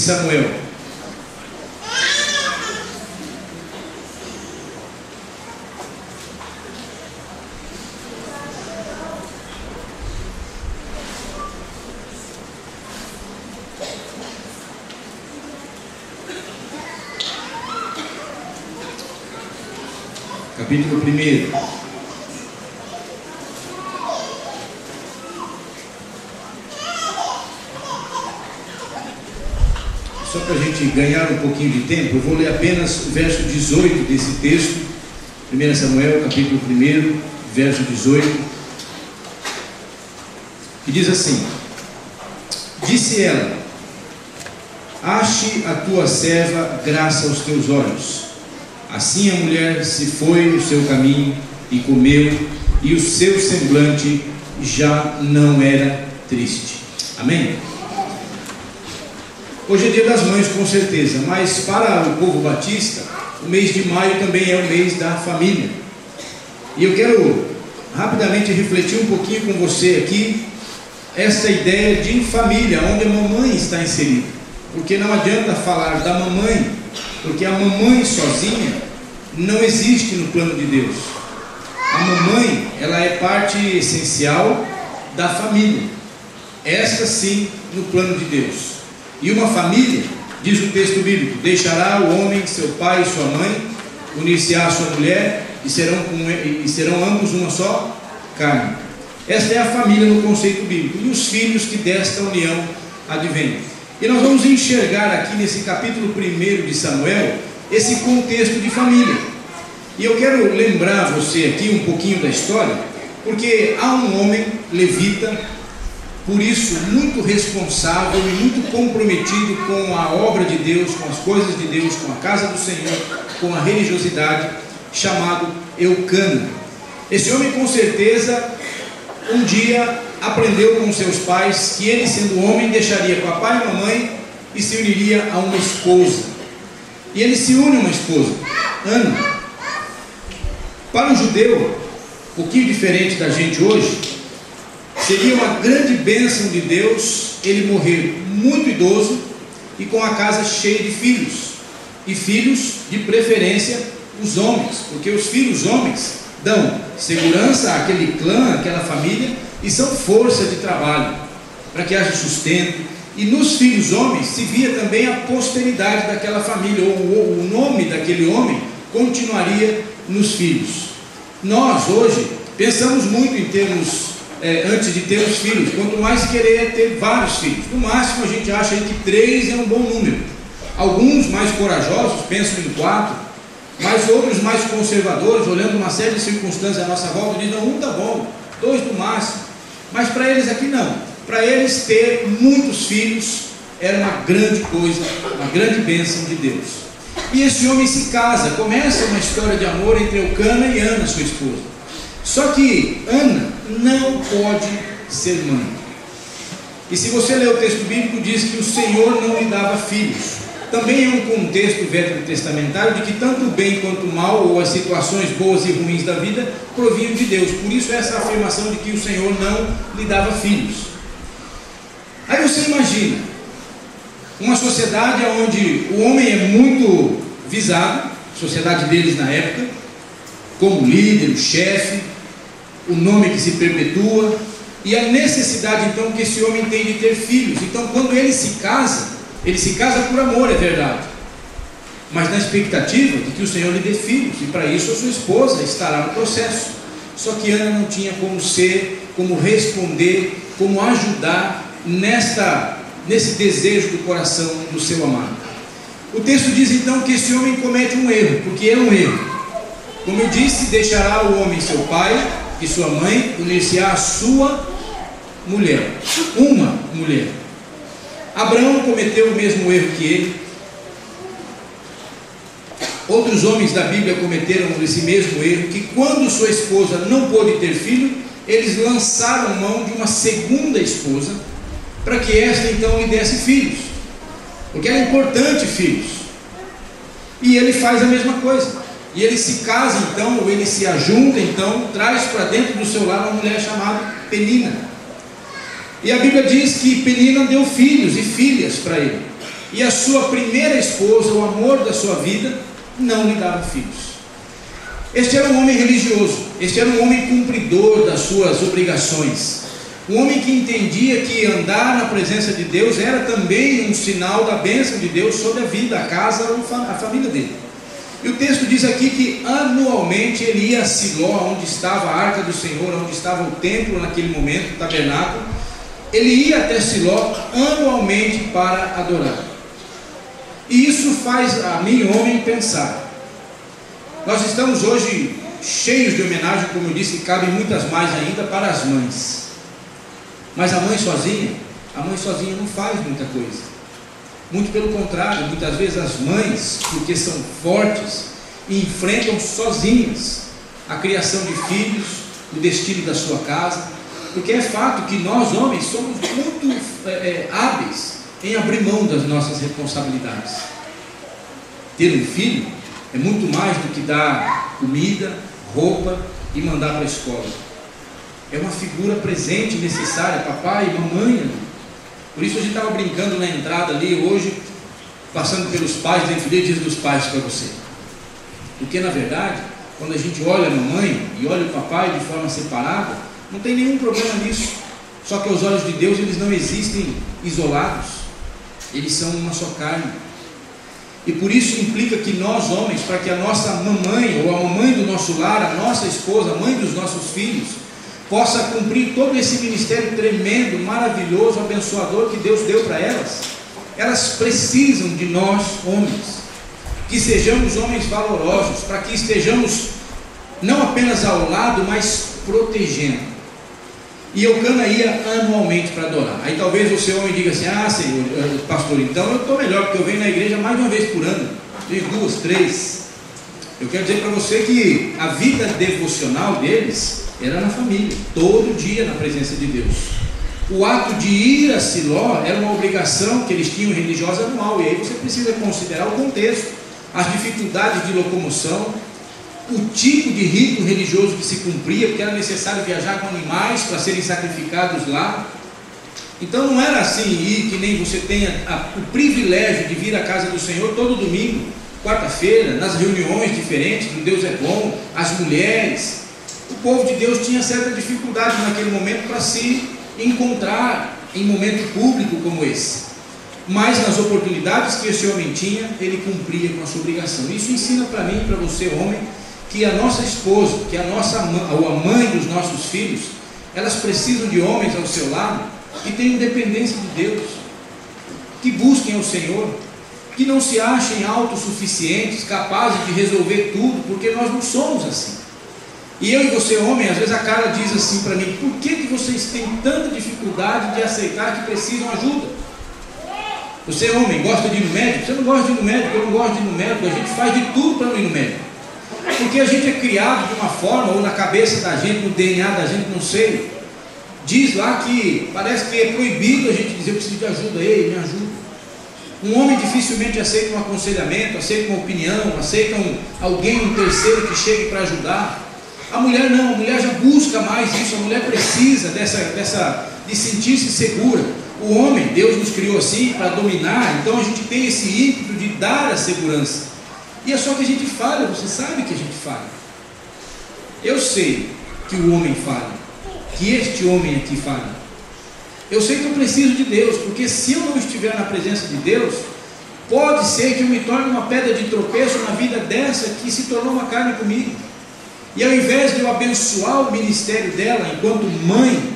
Samuel. Capítulo 1. Só para a gente ganhar um pouquinho de tempo, eu vou ler apenas o verso 18 desse texto, 1 Samuel, capítulo 1, verso 18, que diz assim: Disse ela: Ache a tua serva graça aos teus olhos. Assim a mulher se foi no seu caminho e comeu, e o seu semblante já não era triste. Amém? Hoje é dia das mães, com certeza, mas para o povo batista, o mês de maio também é o mês da família. E eu quero rapidamente refletir um pouquinho com você aqui, essa ideia de família, onde a mamãe está inserida. Porque não adianta falar da mamãe, porque a mamãe sozinha não existe no plano de Deus. A mamãe, ela é parte essencial da família. Esta sim, no plano de Deus. E uma família, diz o texto bíblico, deixará o homem, seu pai e sua mãe, unir-se-á a sua mulher, e serão ambos uma só carne. Esta é a família no conceito bíblico, e os filhos que desta união advêm. E nós vamos enxergar aqui nesse capítulo 1 de Samuel, esse contexto de família. E eu quero lembrar você aqui um pouquinho da história, porque há um homem levita, por isso muito responsável e muito comprometido com a obra de Deus, com as coisas de Deus, com a casa do Senhor, com a religiosidade, chamado Eucana. Esse homem com certeza um dia aprendeu com seus pais que ele, sendo homem, deixaria papai e mamãe e se uniria a uma esposa. E ele se une a uma esposa, Ana. Para um judeu, um pouquinho diferente da gente hoje, seria uma grande bênção de Deus ele morrer muito idoso e com a casa cheia de filhos, e filhos de preferência os homens, porque os filhos homens dão segurança àquele clã, àquela família, e são força de trabalho para que haja sustento. E nos filhos homens se via também a posteridade daquela família, ou o nome daquele homem continuaria nos filhos. Nós hoje pensamos muito em termos antes de termos filhos, quanto mais querer ter vários filhos. No máximo a gente acha que 3 é um bom número. Alguns mais corajosos pensam em 4, mas outros mais conservadores, olhando uma série de circunstâncias à nossa volta, dizem: não, 1 tá bom, 2 no máximo. Mas para eles aqui não. Para eles ter muitos filhos era uma grande coisa, uma grande bênção de Deus. E esse homem se casa, começa uma história de amor entre Eucana e Ana, sua esposa. Só que Ana não pode ser mãe. E se você ler o texto bíblico, diz que o Senhor não lhe dava filhos. Também é um contexto veterotestamentário de que tanto o bem quanto o mal, ou as situações boas e ruins da vida, provinham de Deus. Por isso essa afirmação de que o Senhor não lhe dava filhos. Aí você imagina uma sociedade onde o homem é muito visado, a sociedade deles na época, como líder, o chefe, o nome que se perpetua, e a necessidade então que esse homem tem de ter filhos. Então quando ele se casa por amor, é verdade, mas na expectativa de que o Senhor lhe dê filhos, e para isso a sua esposa estará no processo. Só que Ana não tinha como ser, como responder, como ajudar nesse desejo do coração do seu amado. O texto diz então que esse homem comete um erro, porque é um erro. Como eu disse, deixará o homem seu pai e sua mãe, unir-se-á a sua mulher, uma mulher. Abraão cometeu o mesmo erro que ele. Outros homens da Bíblia cometeram esse mesmo erro, que quando sua esposa não pôde ter filho, eles lançaram mão de uma segunda esposa, para que esta então lhe desse filhos, porque era importante filhos. E ele faz a mesma coisa, e ele se casa então, ou ele se ajunta então, traz para dentro do seu lar uma mulher chamada Penina. E a Bíblia diz que Penina deu filhos e filhas para ele. e a sua primeira esposa, o amor da sua vida, não lhe dava filhos. Este era um homem religioso, este era um homem cumpridor das suas obrigações, um homem que entendia que andar na presença de Deus era também um sinal da bênção de Deus sobre a vida, a casa, a família dele. E o texto diz aqui que anualmente ele ia a Siló, onde estava a arca do Senhor, onde estava o templo naquele momento, o tabernáculo. Ele ia até Siló anualmente para adorar. E isso faz a mim, homem, pensar. Nós estamos hoje cheios de homenagem, como eu disse, e cabem muitas mais ainda para as mães. Mas a mãe sozinha não faz muita coisa. Muito pelo contrário, muitas vezes as mães, porque são fortes, enfrentam sozinhas a criação de filhos, o destino da sua casa, porque é fato que nós homens somos muito hábeis em abrir mão das nossas responsabilidades. Ter um filho é muito mais do que dar comida, roupa e mandar para a escola. É uma figura presente, necessária, papai e mamãe. Por isso a gente estava brincando na entrada ali hoje, passando pelos pais, dentro do Dia dos Pais para você. Porque na verdade, quando a gente olha a mamãe e olha o papai de forma separada, não tem nenhum problema nisso. Só que aos olhos de Deus eles não existem isolados, eles são uma só carne. E por isso implica que nós homens, para que a nossa mamãe ou a mamãe do nosso lar, a nossa esposa, a mãe dos nossos filhos, possa cumprir todo esse ministério tremendo, maravilhoso, abençoador que Deus deu para elas. Elas precisam de nós, homens, que sejamos homens valorosos, para que estejamos não apenas ao lado, mas protegendo. E Eucana ia anualmente para adorar. Aí talvez o seu homem diga assim: ah, Senhor, pastor, então eu estou melhor, porque eu venho na igreja mais de uma vez por ano, de 2, 3. Eu quero dizer para você que a vida devocional deles era na família, todo dia na presença de Deus. O ato de ir a Siló era uma obrigação que eles tinham religiosa anual, e aí você precisa considerar o contexto, as dificuldades de locomoção, o tipo de rito religioso que se cumpria, porque era necessário viajar com animais para serem sacrificados lá. Então não era assim ir que nem você tenha o privilégio de vir à casa do Senhor todo domingo, quarta-feira, nas reuniões diferentes, que Deus é bom, as mulheres. O povo de Deus tinha certa dificuldade naquele momento para se encontrar em momento público como esse. Mas nas oportunidades que esse homem tinha, ele cumpria com a sua obrigação. Isso ensina para mim e para você, homem, que a nossa esposa, que a mãe dos nossos filhos, elas precisam de homens ao seu lado que tenham dependência de Deus, que busquem ao Senhor, que não se achem autossuficientes, capazes de resolver tudo, porque nós não somos assim. E eu e você, homem, às vezes a cara diz assim para mim: por que vocês têm tanta dificuldade de aceitar que precisam de ajuda? Você, homem, gosta de ir no médico? Você não gosta de ir no médico, eu não gosto de ir no médico. A gente faz de tudo para não ir no médico, porque a gente é criado de uma forma, ou na cabeça da gente, no DNA da gente, não sei, diz lá que parece que é proibido a gente dizer: eu preciso de ajuda, ei, me ajuda. Um homem dificilmente aceita um aconselhamento, aceita uma opinião, aceita alguém, um terceiro que chegue para ajudar. A mulher não, a mulher já busca mais isso, a mulher precisa de sentir-se segura. O homem, Deus nos criou assim para dominar, então a gente tem esse ímpeto de dar a segurança. E é só que a gente falha, você sabe que a gente falha. Eu sei que o homem falha, que este homem aqui falha. Eu sei que eu preciso de Deus, porque se eu não estiver na presença de Deus, pode ser que eu me torne uma pedra de tropeço na vida dessa que se tornou uma carne comigo. E ao invés de eu abençoar o ministério dela enquanto mãe,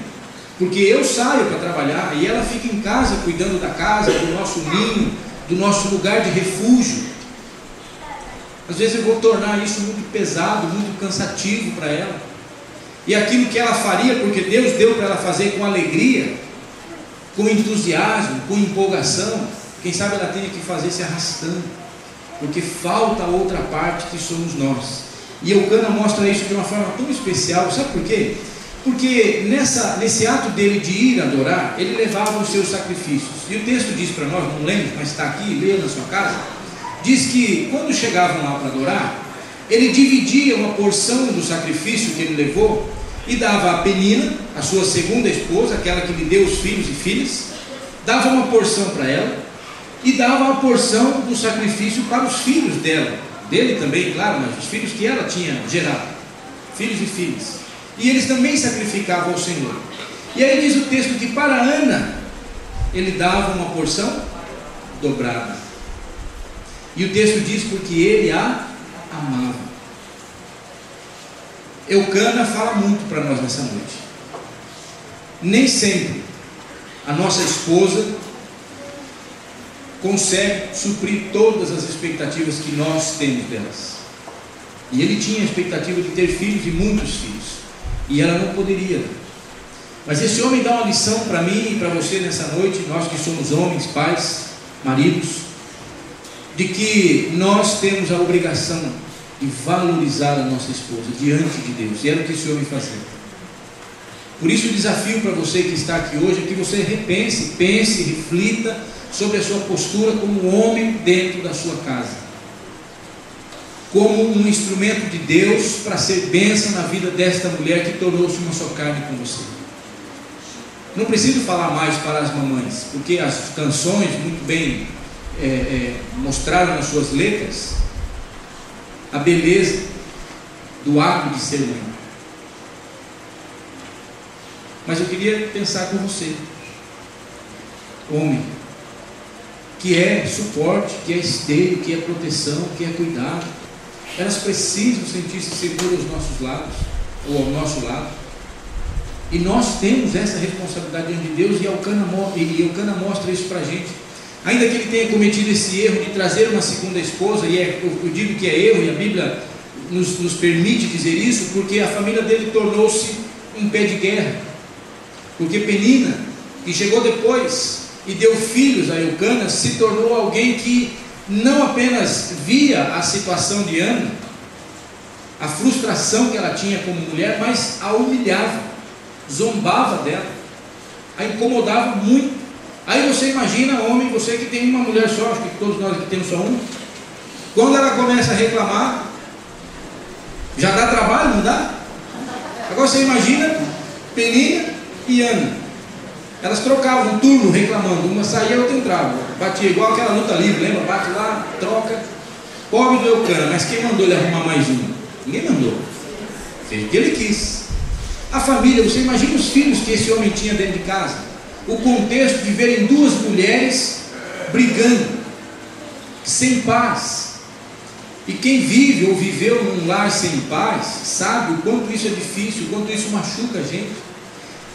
porque eu saio para trabalhar e ela fica em casa cuidando da casa, do nosso ninho, do nosso lugar de refúgio, às vezes eu vou tornar isso muito pesado, muito cansativo para ela. E aquilo que ela faria, porque Deus deu para ela fazer com alegria, com entusiasmo, com empolgação, quem sabe ela tenha que fazer se arrastando, porque falta a outra parte que somos nós. E Eucana mostra isso de uma forma tão especial, sabe por quê? Porque nesse ato dele de ir adorar, ele levava os seus sacrifícios. E o texto diz para nós, não lembro, mas está aqui, leia na sua casa, diz que quando chegavam lá para adorar, ele dividia uma porção do sacrifício que ele levou e dava a Penina, a sua segunda esposa, aquela que lhe deu os filhos e filhas, dava uma porção para ela e dava a porção do sacrifício para os filhos dela, dele também, claro, mas os filhos que ela tinha gerado, filhos e filhas, e eles também sacrificavam ao Senhor. E aí diz o texto que para Ana ele dava uma porção dobrada, e o texto diz porque ele a amava. Eucana fala muito para nós nessa noite. Nem sempre a nossa esposa consegue suprir todas as expectativas que nós temos delas. E ele tinha a expectativa de ter filhos, e muitos filhos, e ela não poderia. Mas esse homem dá uma lição para mim e para você nessa noite, nós que somos homens, pais, maridos, de que nós temos a obrigação de valorizar a nossa esposa diante de Deus. E era o que esse homem fazia. Por isso o desafio para você que está aqui hoje é que você repense, pense, reflita sobre a sua postura como homem dentro da sua casa, como um instrumento de Deus para ser bênção na vida desta mulher que tornou-se uma só carne com você. Não preciso falar mais para as mamães, porque as canções muito bem mostraram nas suas letras a beleza do ato de ser mãe. Mas eu queria pensar com você, homem, que é suporte, que é esteio, que é proteção, que é cuidado. Elas precisam sentir-se seguras aos nossos lados, ou ao nosso lado. E nós temos essa responsabilidade diante de Deus, e Eucana mostra isso para a gente. Ainda que ele tenha cometido esse erro de trazer uma segunda esposa, e eu digo que é erro, e a Bíblia nos permite dizer isso, porque a família dele tornou-se um pé de guerra. Porque Penina, que chegou depois e deu filhos a Eucana, se tornou alguém que não apenas via a situação de Ana, a frustração que ela tinha como mulher, mas a humilhava, zombava dela, a incomodava muito. Aí você imagina, homem, você que tem uma mulher só, acho que todos nós aqui temos só uma, quando ela começa a reclamar, já dá trabalho, não dá? Agora você imagina Penina e Ana, elas trocavam um turno reclamando, uma saía, a outra entrava, batia igual aquela luta livre, lembra? Bate lá, troca. Pobre do Eucana, mas quem mandou ele arrumar mais uma? Ninguém mandou, fez o que ele quis. A família, você imagina os filhos que esse homem tinha dentro de casa, o contexto de verem duas mulheres brigando, sem paz. E quem vive ou viveu num lar sem paz, sabe o quanto isso é difícil, o quanto isso machuca a gente,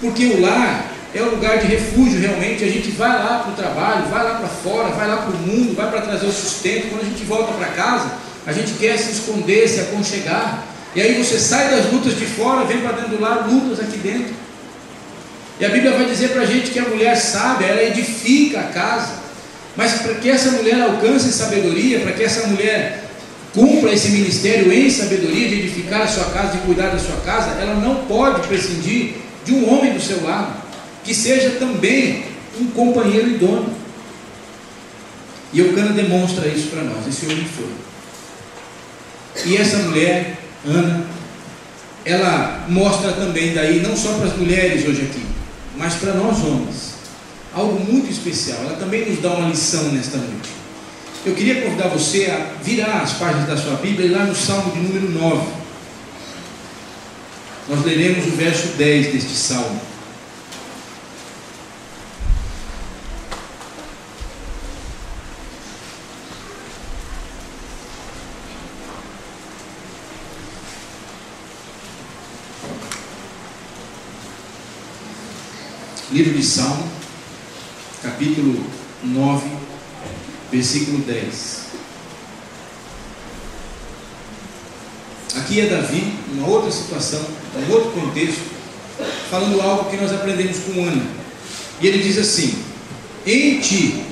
porque o lar é um lugar de refúgio realmente. A gente vai lá para o trabalho, vai lá para fora, vai lá para o mundo, vai para trazer o sustento. Quando a gente volta para casa, a gente quer se esconder, se aconchegar, e aí você sai das lutas de fora, vem para dentro do lar, lutas aqui dentro. E a Bíblia vai dizer para a gente que a mulher sábia, ela edifica a casa, mas para que essa mulher alcance sabedoria, para que essa mulher cumpra esse ministério em sabedoria, de edificar a sua casa, de cuidar da sua casa, ela não pode prescindir de um homem do seu lado, que seja também um companheiro idôneo. E Eucana demonstra isso para nós. Esse homem foi. E essa mulher, Ana, ela mostra também daí, não só para as mulheres hoje aqui, mas para nós homens, algo muito especial. Ela também nos dá uma lição nesta noite. Eu queria convidar você a virar as páginas da sua Bíblia e lá no Salmo de número 9. Nós leremos o verso 10 deste Salmo. Livro de Salmo, capítulo 9, versículo 10. Aqui é Davi, uma outra situação, um outro contexto, falando algo que nós aprendemos com Ana. E ele diz assim: em ti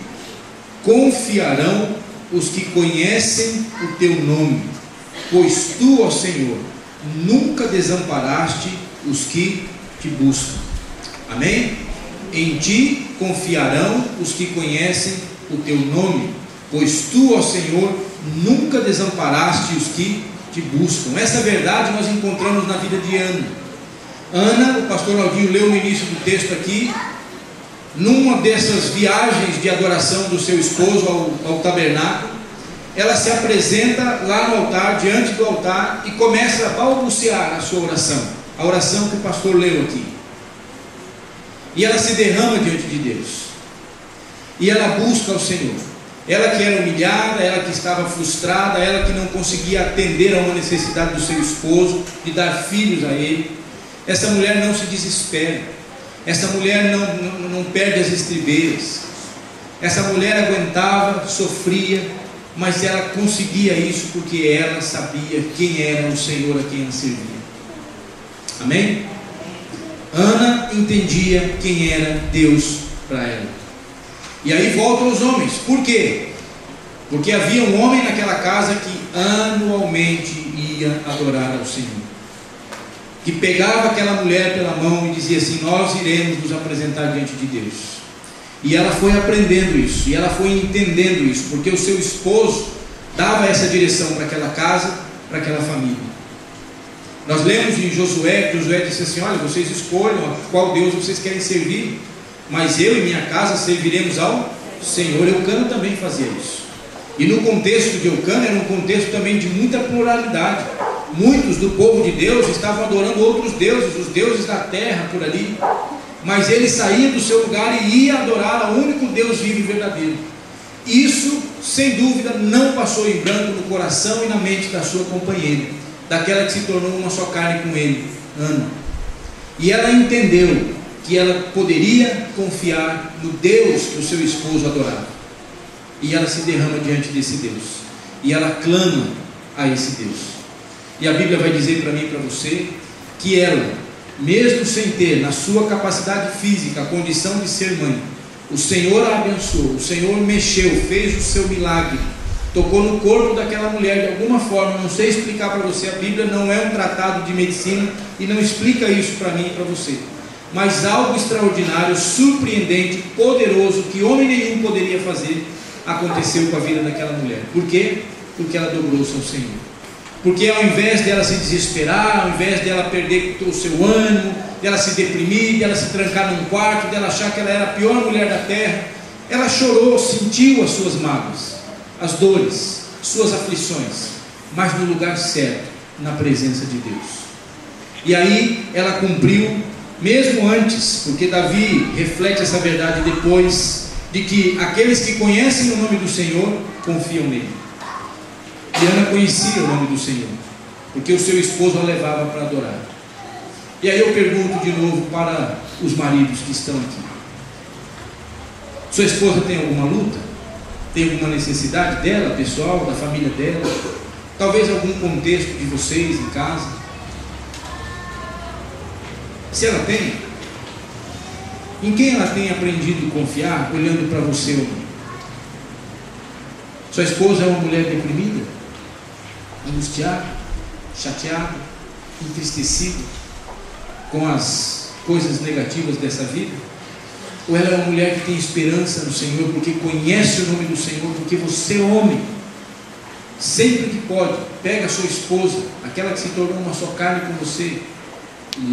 confiarão os que conhecem o teu nome, pois tu, ó Senhor, nunca desamparaste os que te buscam. Amém? Em ti confiarão os que conhecem o teu nome, pois tu, ó Senhor, nunca desamparaste os que te buscam. Essa verdade nós encontramos na vida de Ana. Ana, o pastor Aldinho leu no início do texto aqui, numa dessas viagens de adoração do seu esposo ao tabernáculo, ela se apresenta lá no altar, diante do altar, e começa a balbuciar a sua oração, a oração que o pastor leu aqui. E ela se derrama diante de Deus, e ela busca o Senhor. Ela que era humilhada, ela que estava frustrada, ela que não conseguia atender a uma necessidade do seu esposo, de dar filhos a ele. Essa mulher não se desespera, essa mulher não perde as estribeiras. Essa mulher aguentava, sofria, mas ela conseguia isso porque ela sabia quem era o Senhor a quem ela servia. Amém? Ana entendia quem era Deus para ela. E aí volta aos homens. Por quê? Porque havia um homem naquela casa que anualmente ia adorar ao Senhor, que pegava aquela mulher pela mão e dizia assim: nós iremos nos apresentar diante de Deus. E ela foi aprendendo isso, e ela foi entendendo isso, porque o seu esposo dava essa direção para aquela casa, para aquela família. Nós lemos em Josué, que Josué disse assim: olha, vocês escolham a qual Deus vocês querem servir, mas eu e minha casa serviremos ao Senhor. Eucana também fazia isso. E no contexto de Eucana era um contexto também de muita pluralidade. Muitos do povo de Deus estavam adorando outros deuses, os deuses da terra por ali, mas ele saía do seu lugar e ia adorar ao único Deus vivo e verdadeiro. Isso, sem dúvida, não passou em branco no coração e na mente da sua companheira, daquela que se tornou uma só carne com ele, Ana. E ela entendeu que ela poderia confiar no Deus que o seu esposo adorava. E ela se derrama diante desse Deus, e ela clama a esse Deus. E a Bíblia vai dizer para mim e para você que ela, mesmo sem ter na sua capacidade física a condição de ser mãe, o Senhor a abençoou, o Senhor mexeu, fez o seu milagre, tocou no corpo daquela mulher de alguma forma. Não sei explicar para você, a Bíblia não é um tratado de medicina e não explica isso para mim e para você, mas algo extraordinário, surpreendente, poderoso, que homem nenhum poderia fazer, aconteceu com a vida daquela mulher. Por quê? Porque ela dobrou-se ao Senhor. Porque ao invés dela se desesperar, ao invés dela perder o seu ânimo, dela se deprimir, dela se trancar num quarto, dela achar que ela era a pior mulher da terra, ela chorou, sentiu as suas mágoas, as dores, suas aflições, mas no lugar certo, na presença de Deus. E aí ela cumpriu, mesmo antes, porque Davi reflete essa verdade depois, de que aqueles que conhecem o nome do Senhor confiam nele. E Ana conhecia o nome do Senhor, porque o seu esposo a levava para adorar. E aí eu pergunto de novo para os maridos que estão aqui: sua esposa tem alguma luta? Tem alguma necessidade dela, pessoal, da família dela? Talvez algum contexto de vocês em casa? Se ela tem, em quem ela tem aprendido a confiar, olhando para você, homem? Sua esposa é uma mulher deprimida, angustiada, chateada, entristecida com as coisas negativas dessa vida? Ou ela é uma mulher que tem esperança no Senhor, porque conhece o nome do Senhor? Porque você, homem, sempre que pode, pega a sua esposa, aquela que se tornou uma só carne com você,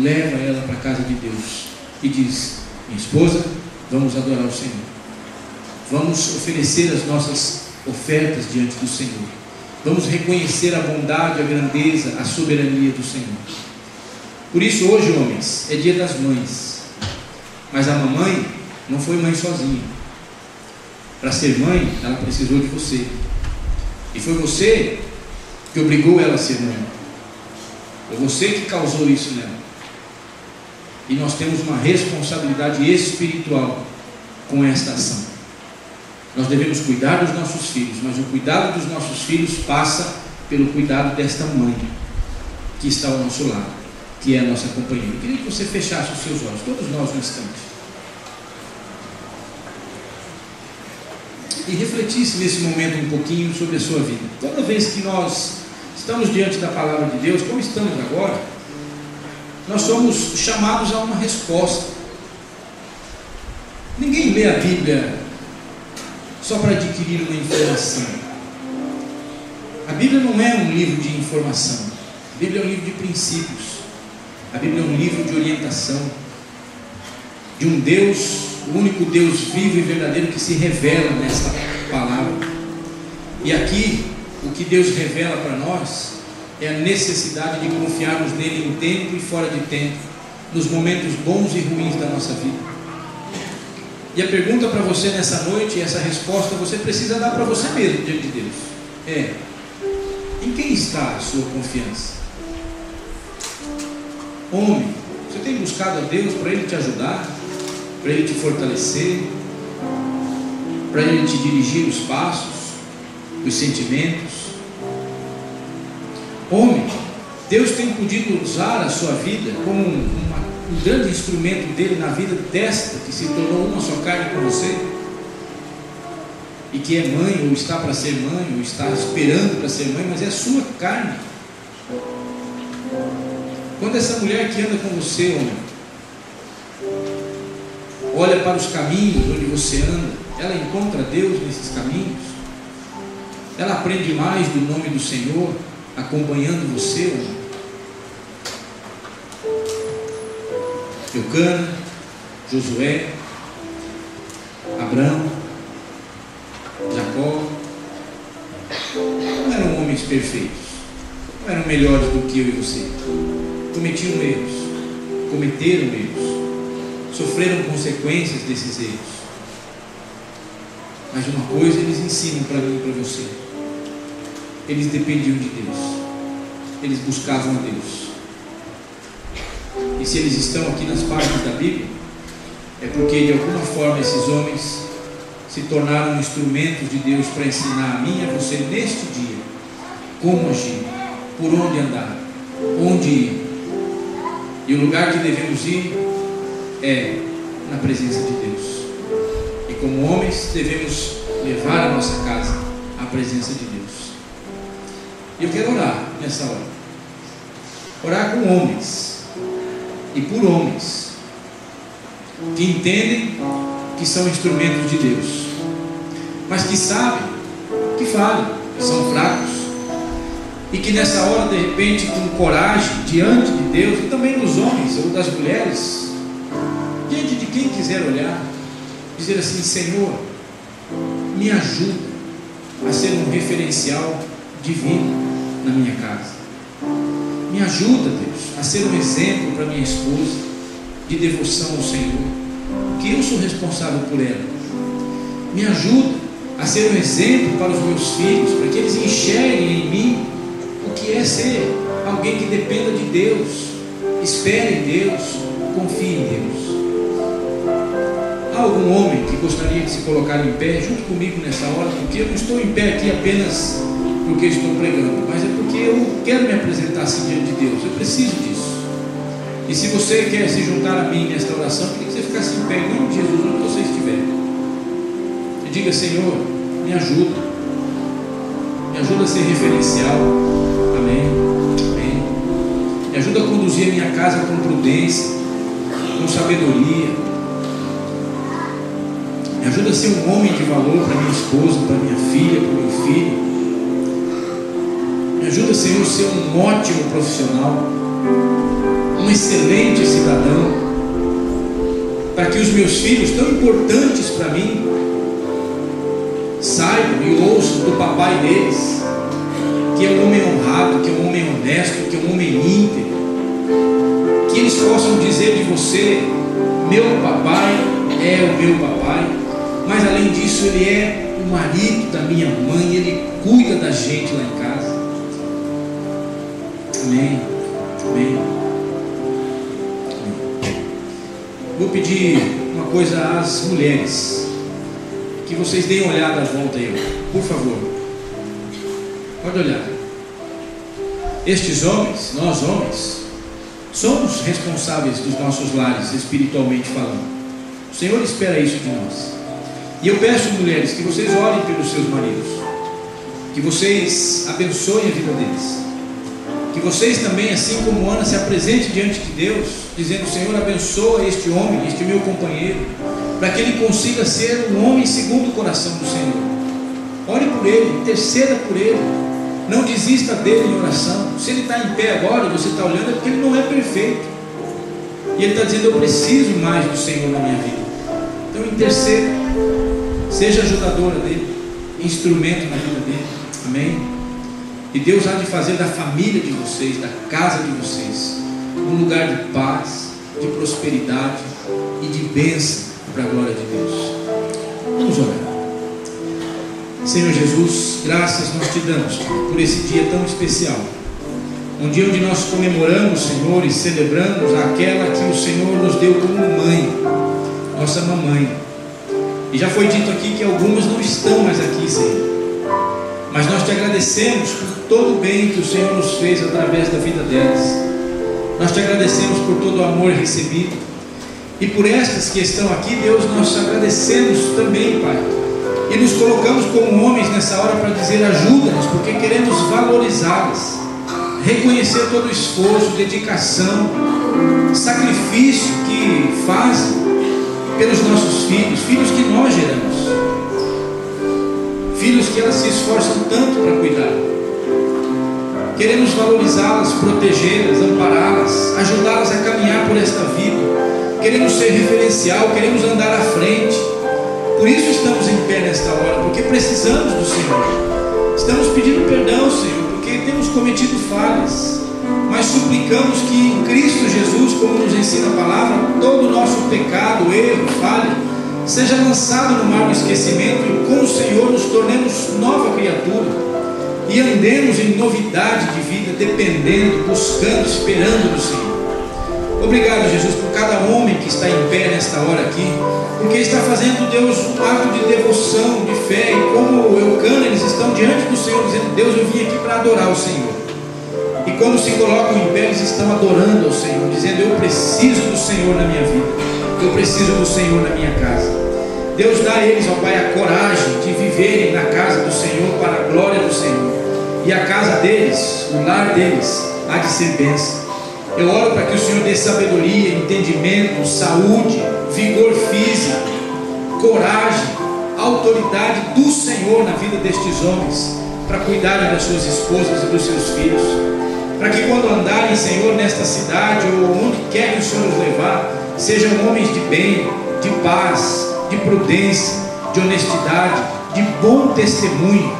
leva ela para a casa de Deus e diz: minha esposa, vamos adorar o Senhor, vamos oferecer as nossas ofertas diante do Senhor, vamos reconhecer a bondade, a grandeza, a soberania do Senhor. Por isso hoje, homens, é dia das mães, mas a mamãe não foi mãe sozinha. Para ser mãe, ela precisou de você, e foi você que obrigou ela a ser mãe, foi você que causou isso nela. E nós temos uma responsabilidade espiritual com esta ação. Nós devemos cuidar dos nossos filhos, mas o cuidado dos nossos filhos passa pelo cuidado desta mãe que está ao nosso lado, que é a nossa companheira. Eu queria que você fechasse os seus olhos, todos nós no instante, e refletisse nesse momento um pouquinho sobre a sua vida. Toda vez que nós estamos diante da palavra de Deus, como estamos agora, nós somos chamados a uma resposta. Ninguém lê a Bíblia só para adquirir uma informação. A Bíblia não é um livro de informação. A Bíblia é um livro de princípios. A Bíblia é um livro de orientação. de um Deus, o único Deus vivo e verdadeiro que se revela nesta palavra. E aqui, o que Deus revela para nós é a necessidade de confiarmos nele em tempo e fora de tempo, nos momentos bons e ruins da nossa vida. E a pergunta para você nessa noite, e essa resposta você precisa dar para você mesmo diante de Deus, é: em quem está a sua confiança? Homem, você tem buscado a Deus para Ele te ajudar, para Ele te fortalecer, para Ele te dirigir os passos, os sentimentos? Homem, Deus tem podido usar a sua vida como um grande instrumento dele na vida desta que se tornou uma só carne com você, e que é mãe, ou está para ser mãe, ou está esperando para ser mãe, mas é a sua carne. Quando essa mulher que anda com você, homem, olha para os caminhos onde você anda, ela encontra Deus nesses caminhos, ela aprende mais do nome do Senhor acompanhando você, homem. Eucana, Josué, Abraão, Jacó, não eram homens perfeitos, não eram melhores do que eu e você, cometiam erros, cometeram erros, sofreram consequências desses erros, mas uma coisa eles ensinam para mim e para você: eles dependiam de Deus, eles buscavam a Deus. E se eles estão aqui nas páginas da Bíblia, é porque de alguma forma esses homens se tornaram instrumentos de Deus para ensinar a mim e a você neste dia como agir, por onde andar, onde ir. E o lugar que devemos ir é na presença de Deus. E como homens devemos levar a nossa casa à presença de Deus. E eu quero orar nessa hora, orar com homens e por homens que entendem que são instrumentos de Deus, mas que sabem que falham, que são fracos, e que nessa hora, de repente, com coragem diante de Deus, e também dos homens ou das mulheres, diante de quem quiser olhar, dizer assim: Senhor, me ajuda a ser um referencial divino na minha casa. Me ajuda, Deus, a ser um exemplo para minha esposa de devoção ao Senhor, que eu sou responsável por ela. Me ajuda a ser um exemplo para os meus filhos, para que eles enxerguem em mim o que é ser alguém que dependa de Deus, espere em Deus, confie em Deus. Há algum homem que gostaria de se colocar em pé junto comigo nessa hora? Porque eu não estou em pé aqui apenas porque estou pregando, mas é porque eu quero me apresentar assim diante de Deus. Eu preciso disso. E se você quer se juntar a mim nesta oração, eu queria que você ficasse em pé em nome de Jesus, onde você estiver, e diga: Senhor, me ajuda a ser referencial. Amém, amém. Me ajuda a conduzir a minha casa com prudência, com sabedoria. Me ajuda a ser um homem de valor para minha esposa, para minha filha, para o meu filho. Me ajuda, Senhor, a ser um ótimo profissional, um excelente cidadão, para que os meus filhos, tão importantes para mim, saibam e ouçam do papai deles que é um homem honrado, que é um homem honesto, que é um homem íntegro, que eles possam dizer de você: meu papai é o meu papai, mas além disso ele é o marido da minha mãe, ele cuida da gente lá em casa. Amém, amém. Vou pedir uma coisa às mulheres, que vocês deem uma olhada à volta aí, por favor. Pode olhar. Estes homens, nós homens, somos responsáveis dos nossos lares, espiritualmente falando. O Senhor espera isso de nós. E eu peço, mulheres, que vocês orem pelos seus maridos, que vocês abençoem a vida deles, que vocês também, assim como Ana, se apresentem diante de Deus, dizendo: Senhor, abençoa este homem, este meu companheiro, para que ele consiga ser um homem segundo o coração do Senhor. Ore por ele, interceda por ele, não desista dele em oração. Se ele está em pé agora e você está olhando, é porque ele não é perfeito. E ele está dizendo: eu preciso mais do Senhor na minha vida. Então interceda, seja ajudadora dele, instrumento na vida dele. Amém? E Deus há de fazer da família de vocês, da casa de vocês, um lugar de paz, de prosperidade e de bênção para a glória de Deus. Vamos orar. Senhor Jesus, graças nós te damos por esse dia tão especial, um dia onde nós comemoramos, Senhor, e celebramos aquela que o Senhor nos deu como mãe, nossa mamãe. E já foi dito aqui que algumas não estão mais aqui, Senhor, mas nós te agradecemos por todo o bem que o Senhor nos fez através da vida delas. Nós te agradecemos por todo o amor recebido, e por estas que estão aqui, Deus, nós te agradecemos também, Pai, e nos colocamos como homens nessa hora para dizer: ajuda-nos, porque queremos valorizá-las, reconhecer todo o esforço, dedicação, sacrifício que fazem pelos nossos filhos, filhos que nós geramos, filhos que elas se esforçam tanto para cuidar. Queremos valorizá-las, protegê-las, ampará-las, ajudá-las a caminhar por esta vida. Queremos ser referencial, queremos andar à frente. Por isso estamos em pé nesta hora, porque precisamos do Senhor. Estamos pedindo perdão, Senhor, porque temos cometido falhas, mas suplicamos que em Cristo Jesus, como nos ensina a palavra, todo o nosso pecado, erro, falha, seja lançado no mar do esquecimento, e com o Senhor nos tornemos nova criatura e andemos em novidade de vida, dependendo, buscando, esperando no Senhor. Obrigado, Jesus, por cada homem que está em pé nesta hora aqui, porque está fazendo, Deus, um ato de devoção, de fé, e como Eucana, eles estão diante do Senhor, dizendo: Deus, eu vim aqui para adorar o Senhor. E quando se colocam em pé, eles estão adorando ao Senhor, dizendo: eu preciso do Senhor na minha vida, eu preciso do Senhor na minha casa. Deus, dá a eles, ó Pai, a coragem de viverem na casa do Senhor para a glória do Senhor, e a casa deles, o lar deles, há de ser bênção. Eu oro para que o Senhor dê sabedoria, entendimento, saúde, vigor físico, coragem, autoridade do Senhor na vida destes homens, para cuidarem das suas esposas e dos seus filhos, para que quando andarem, Senhor, nesta cidade ou onde quer que o Senhor os levar, sejam homens de bem, de paz, de prudência, de honestidade, de bom testemunho,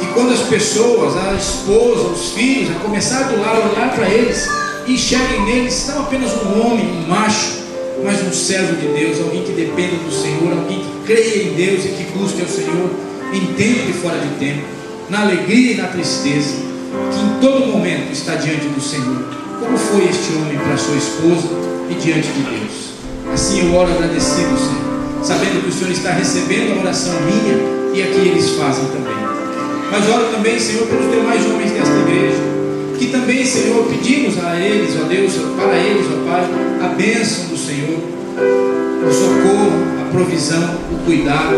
que quando as pessoas, a esposa, os filhos, a começar do lar, olhar para eles, enxerguem neles não apenas um homem, um macho, mas um servo de Deus, alguém que dependa do Senhor, alguém que creia em Deus e que busque ao Senhor em tempo e fora de tempo, na alegria e na tristeza, que em todo momento está diante do Senhor, como foi este homem para sua esposa e diante de Deus. Assim eu oro agradecido, Senhor, sabendo que o Senhor está recebendo a oração minha e a que eles fazem também. Mas oro também, Senhor, pelos demais homens desta igreja, que também, Senhor, pedimos a eles, ó Deus, para eles, ó Pai, a bênção do Senhor, o socorro, a provisão, o cuidado,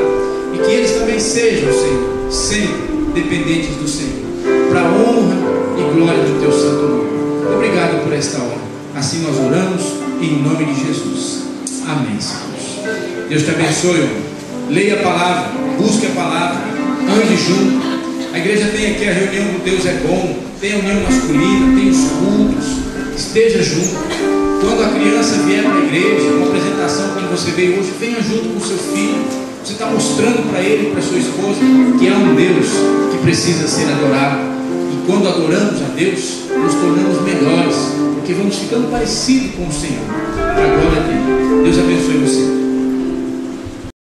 e que eles também sejam, Senhor, sempre dependentes do Senhor, para a honra e glória do Teu santo nome. Obrigado por esta hora. Assim nós oramos, em nome de Jesus. Amém, Senhor. Deus te abençoe, irmão. Leia a palavra, busque a palavra, ande junto. A igreja tem aqui a reunião do Deus é bom, tem a união masculina, tem os cultos, esteja junto. Quando a criança vier para a igreja, uma apresentação como você veio hoje, venha junto com o seu filho. Você está mostrando para ele e para sua esposa que há um Deus que precisa ser adorado. E quando adoramos a Deus, nos tornamos melhores, porque vamos ficando parecidos com o Senhor, para a glória dele. Deus abençoe você.